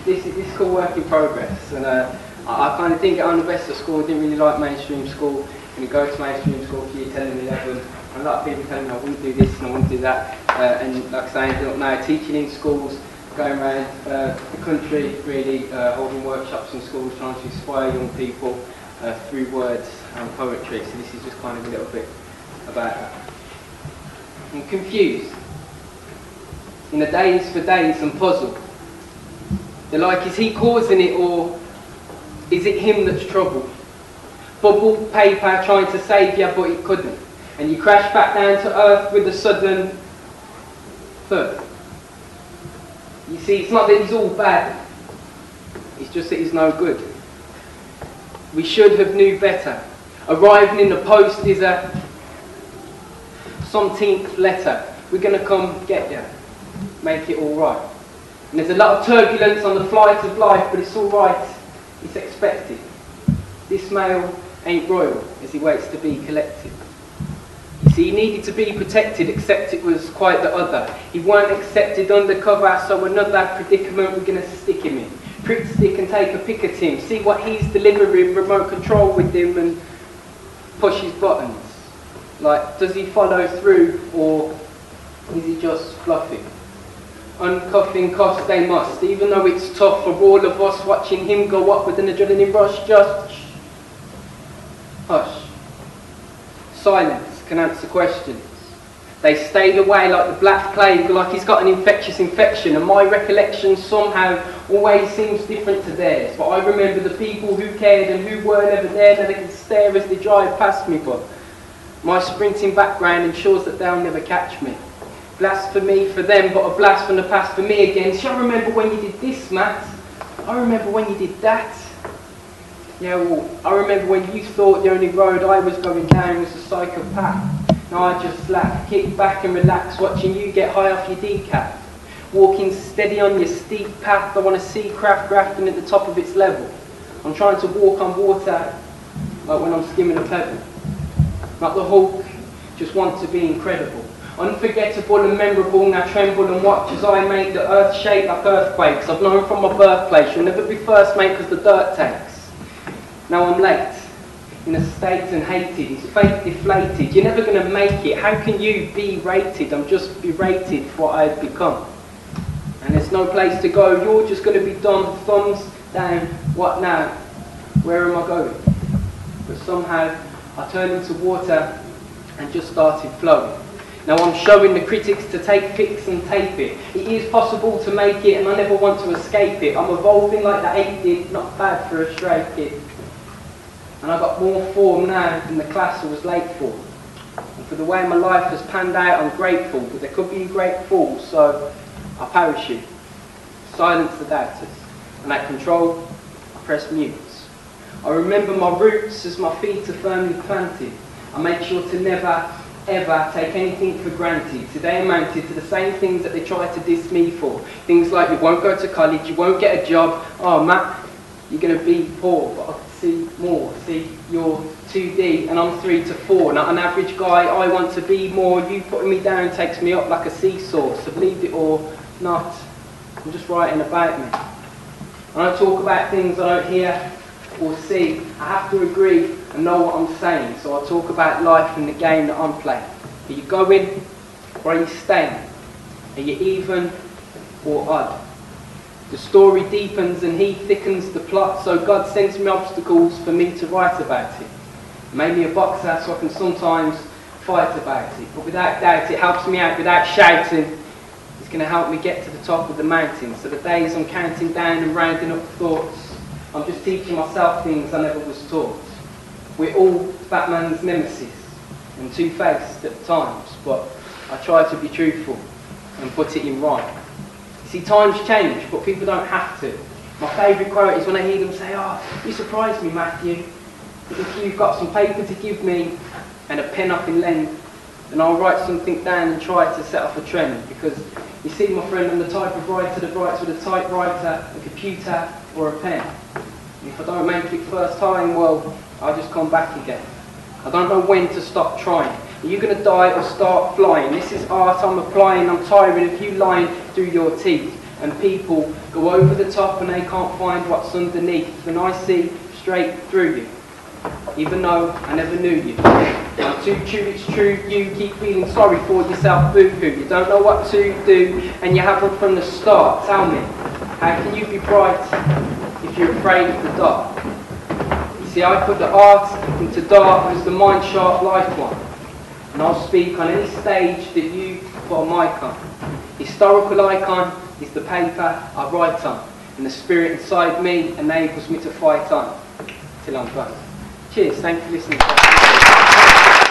this is called work in progress, and I kind of didn't get on the best at school. I didn't really like mainstream school. And you go to mainstream school for year 10 and 11, and a lot of people telling me I wouldn't do this and I wouldn't do that. And like I say, I ended up now teaching in schools, going around the country, really holding workshops in schools, trying to inspire young people through words and poetry. So this is just kind of a little bit about that. I'm confused. In a daze for days and puzzled. They're like, is he causing it or is it him that's troubled? Bubble paper trying to save you, but it couldn't. And you crash back down to earth with a sudden thud. You see, it's not that he's all bad. It's just that he's no good. We should have knew better. Arriving in the post is a something letter. We're going to come get you. Make it all right. And there's a lot of turbulence on the flight of life, but it's all right. It's expected. This mail ain't royal as he waits to be collected. You see, he needed to be protected, except it was quite the other. He weren't accepted undercover, so another predicament we're going to stick him in. Prick stick and take a pick at him, see what he's delivering, remote control with him and push his buttons. Like, does he follow through or is he just bluffing? Uncuffing costs they must, even though it's tough for all of us watching him go up with an adrenaline rush, just hush. Silence can answer questions. They stayed away like the Black Plague, like he's got an infectious infection, and my recollection somehow always seems different to theirs. But I remember the people who cared and who were never there, that they can stare as they drive past me, but my sprinting background ensures that they'll never catch me. Blasphemy for them, but a blast from the past for me again. See, I remember when you did this, Matt. I remember when you did that. Yeah, well, I remember when you thought the only road I was going down was a psychopath. Now I just laugh, kick back and relax, watching you get high off your decaf. Walking steady on your steep path, I want to see craft grafting at the top of its level. I'm trying to walk on water, like when I'm skimming a pebble. Not the Hulk, just want to be incredible. Unforgettable and memorable, now tremble and watch as I make the earth shake like earthquakes. I've known from my birthplace, you'll never be first, mate, because the dirt takes. Now I'm late, in a state and hated, his faith deflated. You're never going to make it, how can you be rated? I'm just berated for what I've become. And there's no place to go, you're just going to be dumb, thumbs down, what now? Where am I going? But somehow I turned into water and just started flowing. Now I'm showing the critics to take pics and tape it. It is possible to make it and I never want to escape it. I'm evolving like the 8 did, not bad for a stray kid. And I got more form now than the class I was late for. And for the way my life has panned out, I'm grateful, but there could be great falls, so I parachute. Silence the doubters. And at control, I press mute. I remember my roots as my feet are firmly planted. I make sure to never, ever take anything for granted. Today amounted to the same things that they tried to diss me for. Things like you won't go to college, you won't get a job. Oh, Matt, you're going to be poor, but I can see more. See, you're 2D and I'm 3 to 4. Not an average guy, I want to be more. You putting me down takes me up like a seesaw. So believe it or not, I'm just writing about me. I don't talk about things I don't hear or see. I have to agree and know what I'm saying. So I talk about life and the game that I'm playing. Are you going or are you staying? Are you even or odd? The story deepens and he thickens the plot, so God sends me obstacles for me to write about it. Made me a boxer so I can sometimes fight about it. But without doubt, it helps me out without shouting. It's going to help me get to the top of the mountain. So the days I'm counting down and rounding up thoughts, I'm just teaching myself things I never was taught. We're all Batman's nemesis and two-faced at times, but I try to be truthful and put it in rhyme. You see, times change, but people don't have to. My favourite quote is when I hear them say, "Oh, you surprised me, Matthew. But if you've got some paper to give me and a pen I can lend, then I'll write something down and try to set off a trend." Because you see, my friend, I'm the type of writer that writes with a typewriter, a computer, or a pen. And if I don't make it first time, well, I'll just come back again. I don't know when to stop trying. Are you going to die or start flying? This is art I'm applying. I'm tiring of you lying through your teeth. and people go over the top and they can't find what's underneath. And I see straight through you, even though I never knew you. Now, too true, it's true, you keep feeling sorry for yourself, boo-hoo. You don't know what to do, and you haven't from the start. Tell me, how can you be bright if you're afraid of the dark? You see, I put the art into dark as the mind-sharp lifeline, and I'll speak on any stage that you put a mic on. Historical icon is the paper I write on, and the spirit inside me enables me to fight on till I'm done. Cheers, thank you for listening.